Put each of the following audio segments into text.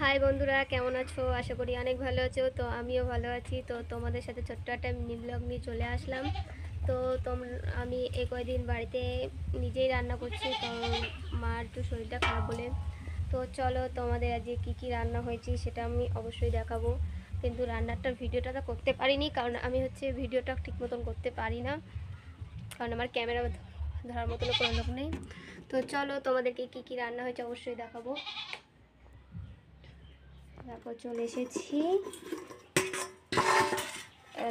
High বন্ধুরা, কেমন আছো? আশা করি অনেক ভালো আছো। তো আমিও ভালো আছি। তো তোমাদের সাথে ছোট্ট একটা মিনি ব্লগ নিয়ে চলে আসলাম। তো আমি এই কয়দিন বাড়িতে নিজেই রান্না করছি, কারণ মার একটু শরীরটা খারাপ বলে। তো চলো, তোমাদের আজকে কী কী রান্না হয়েছে সেটা আমি অবশ্যই দেখাবো। কিন্তু রান্নাটার ভিডিওটা তো করতে পারিনি, কারণ আমি ভিডিওটা ঠিক মতন করতে পারি না, কারণ আমার ক্যামেরা ধরার মতনও কোনো লোক নেই। তো চলো, তোমাদেরকে কী কী রান্না হয়েছে অবশ্যই দেখাবো। দেখো, চলে এসেছি।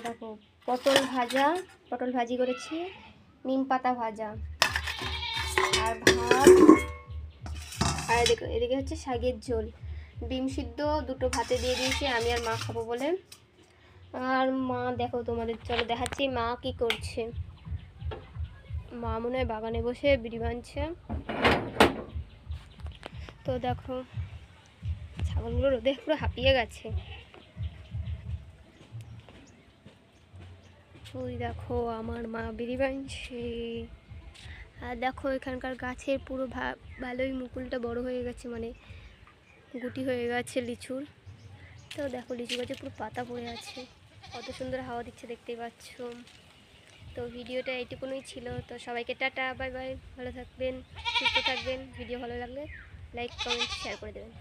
দেখো, পটল ভাজি করেছি, নিম পাতা ভাজা আর ভাত। আর এদিকে হচ্ছে শাকের ঝোল, ডিম সিদ্ধ দুটো ভাতে দিয়ে দিয়েছি আমি আর মা খাবো বলে। আর মা দেখো, তোমাদের চলো দেখাচ্ছি মা কি করছে। মা মনে হয় বাগানে বসে বিড়ি বাঁধছে। তো দেখো, ছাগলগুলো রোদে পুরো হাঁপিয়ে গেছে। ওই দেখো, আমার মা বিড়ি বাঁধছে। আর দেখো, এখানকার গাছের পুরো ভালোই মুকুলটা বড় হয়ে গেছে, মানে গুটি হয়ে গেছে লিচুর। তো দেখো, লিচু গাছে পুরো পাতা পড়ে আছে, কত সুন্দর হাওয়া দিচ্ছে দেখতেই পাচ্ছ। তো ভিডিওটা এইটুকুনই ছিল। তো সবাইকে টাটা, বাই বাই, ভালো থাকবেন, সুস্থ থাকবেন। ভিডিও ভালো লাগলে লাইক, কমেন্ট, শেয়ার করে দেবেন।